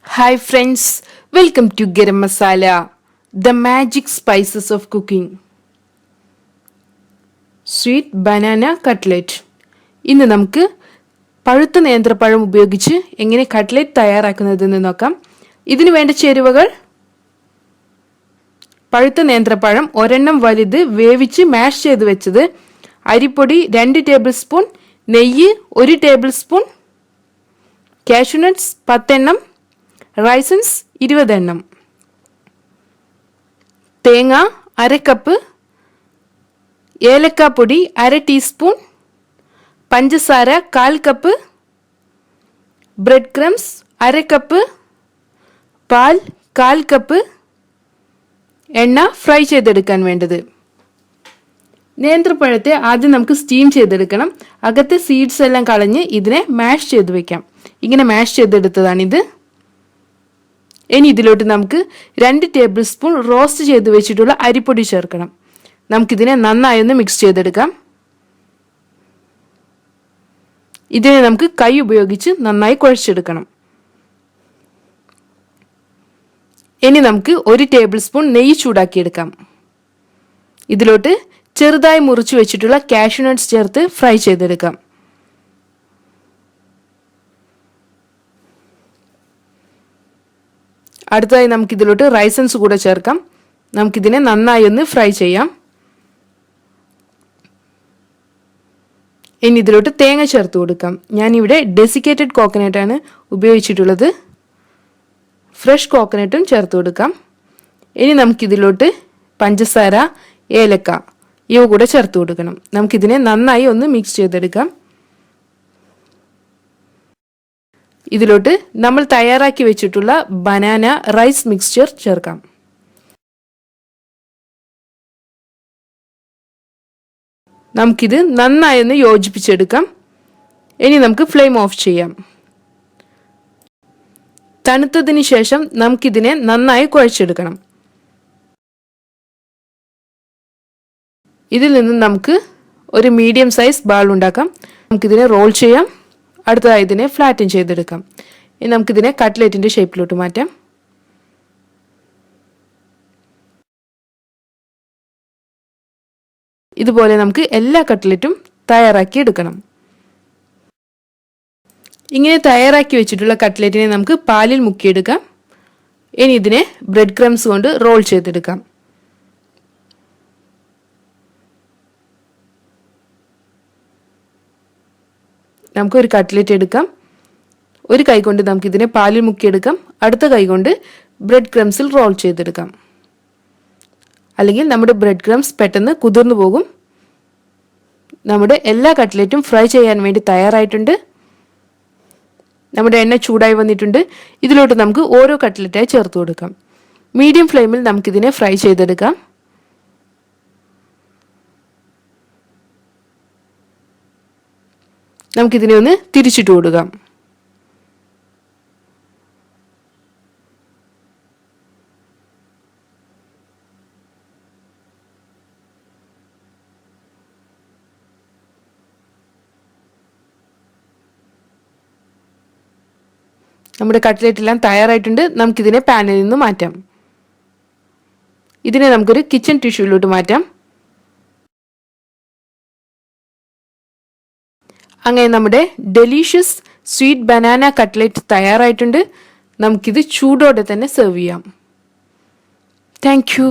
Hi friends, welcome to Garam Masala, the magic spices of cooking. Sweet banana cutlet. ഇന്ന് നമുക്ക് പഴുത്ത നേന്ത്രപ്പഴം ഉപയോഗിച്ച് എങ്ങനെ കട്ട്ലറ്റ് തയ്യാറാക്കുന്നതെന്ന് നോക്കാം. ഇതിനു വേണ്ട ചേരുവകൾ: പഴുത്ത നേന്ത്രപ്പഴം ഒരെണ്ണം വലുത് വേവിച്ച് മാഷ് ചെയ്ത് വെച്ചത്, അരിപ്പൊടി 2 ടേബിൾ സ്പൂൺ, നെയ്യ് 1 ടേബിൾ സ്പൂൺ, കാഷ്യൂ നട്ട്സ് 10 എണ്ണം, റൈസൻസ് 20 എണ്ണം, തേങ്ങ 1/2 കപ്പ്, ഏലക്കാപ്പൊടി 1/2 ടീസ്പൂൺ, പഞ്ചസാര 1/4 കപ്പ്, ബ്രെഡ് ക്രംസ് 1/2 കപ്പ്, പാൽ 1/4 കപ്പ്, എണ്ണ ഫ്രൈ ചെയ്തെടുക്കാൻ വേണ്ടത്. നേന്ത്രപ്പഴത്തെ ആദ്യം നമുക്ക് സ്റ്റീം ചെയ്തെടുക്കണം. അകത്തെ സീഡ്സ് എല്ലാം കളഞ്ഞ് ഇതിനെ മാഷ് ചെയ്ത് വെക്കാം. ഇങ്ങനെ മാഷ് ചെയ്തെടുത്തതാണിത്. ഇനി ഇതിലോട്ട് നമുക്ക് 2 ടേബിൾ സ്പൂൺ റോസ്റ്റ് ചെയ്ത് വെച്ചിട്ടുള്ള അരിപ്പൊടി ചേർക്കണം. നമുക്കിതിനെ നന്നായി ഒന്ന് മിക്സ് ചെയ്തെടുക്കാം. ഇതിനെ നമുക്ക് കൈ ഉപയോഗിച്ച് നന്നായി കുഴച്ചെടുക്കണം. ഇനി നമുക്ക് 1 ടേബിൾ സ്പൂൺ നെയ്യ് ചൂടാക്കിയെടുക്കാം. ഇതിലോട്ട് ചെറുതായി മുറിച്ച് വെച്ചിട്ടുള്ള കാഷ്യൂ നട്ട്സ് ചേർത്ത് ഫ്രൈ ചെയ്തെടുക്കാം. അടുത്തതായി നമുക്കിതിലോട്ട് റൈസൻസ് കൂടെ ചേർക്കാം. നമുക്കിതിനെ നന്നായി ഒന്ന് ഫ്രൈ ചെയ്യാം. ഇനി ഇതിലോട്ട് തേങ്ങ ചേർത്ത് കൊടുക്കാം. ഞാനിവിടെ ഡെസിക്കേറ്റഡ് കോക്കനട്ടാണ് ഉപയോഗിച്ചിട്ടുള്ളത്. ഫ്രഷ് കോക്കനട്ടും ചേർത്ത് കൊടുക്കാം. ഇനി നമുക്കിതിലോട്ട് പഞ്ചസാര, ഏലക്ക ഇവ കൂടെ ചേർത്ത് കൊടുക്കണം. നമുക്കിതിനെ നന്നായി ഒന്ന് മിക്സ് ചെയ്തെടുക്കാം. ഇതിലോട്ട് നമ്മൾ തയ്യാറാക്കി വെച്ചിട്ടുള്ള ബനാന റൈസ് മിക്സ്ചർ ചേർക്കാം. നമുക്കിത് നന്നായി ഒന്ന് യോജിപ്പിച്ചെടുക്കാം. ഇനി നമുക്ക് ഫ്ലെയിം ഓഫ് ചെയ്യാം. തണുത്തതിന് ശേഷം നമുക്കിതിനെ നന്നായി കുഴച്ചെടുക്കണം. ഇതിൽ നിന്ന് നമുക്ക് ഒരു മീഡിയം സൈസ് ബാൾ ഉണ്ടാക്കാം. നമുക്കിതിനെ റോൾ ചെയ്യാം. അടുത്തതായി ഇതിനെ ഫ്ലാറ്റൻ ചെയ്തെടുക്കാം. ഇനി നമുക്കിതിനെ കട്ട്ലറ്റിൻ്റെ ഷേപ്പിലോട്ട് മാറ്റാം. ഇതുപോലെ നമുക്ക് എല്ലാ കട്ട്ലറ്റും തയ്യാറാക്കി എടുക്കണം. ഇങ്ങനെ തയ്യാറാക്കി വെച്ചിട്ടുള്ള കട്ട്ലറ്റിനെ നമുക്ക് പാലിൽ മുക്കിയെടുക്കാം. ഇനി ഇതിനെ ബ്രെഡ് ക്രംസ് കൊണ്ട് റോൾ ചെയ്തെടുക്കാം. നമുക്കൊരു കട്ട്ലറ്റ് എടുക്കാം. ഒരു കൈ കൊണ്ട് നമുക്കിതിനെ പാലിൽ മുക്കിയെടുക്കാം. അടുത്ത കൈ കൊണ്ട് ബ്രെഡ് ക്രംസിൽ റോൾ ചെയ്തെടുക്കാം. അല്ലെങ്കിൽ നമ്മുടെ ബ്രെഡ് ക്രംസ് പെട്ടെന്ന് കുതിർന്നു പോകും. നമ്മുടെ എല്ലാ കട്ട്ലറ്റും ഫ്രൈ ചെയ്യാൻ വേണ്ടി തയ്യാറായിട്ടുണ്ട്. നമ്മുടെ എണ്ണ ചൂടായി വന്നിട്ടുണ്ട്. ഇതിലോട്ട് നമുക്ക് ഓരോ കട്ട്ലറ്റായി ചേർത്ത് കൊടുക്കാം. മീഡിയം ഫ്ലെയിമിൽ നമുക്കിതിനെ ഫ്രൈ ചെയ്തെടുക്കാം. നമുക്കിതിനെ ഒന്ന് തിരിച്ചിട്ട് കൊടുക്കാം. നമ്മുടെ കട്ട്ലറ്റ് എല്ലാം തയ്യാറായിട്ടുണ്ട്. നമുക്കിതിനെ പാനിൽ നിന്ന് മാറ്റാം. ഇതിനെ നമുക്കൊരു കിച്ചൺ ടിഷ്യൂയിലോട്ട് മാറ്റാം. അങ്ങനെ നമ്മുടെ ഡെലീഷ്യസ് സ്വീറ്റ് ബനാന കട്ട്ലറ്റ് തയ്യാറായിട്ടുണ്ട്. നമുക്കിത് ചൂടോടെ തന്നെ സെർവ് ചെയ്യാം. Thank you.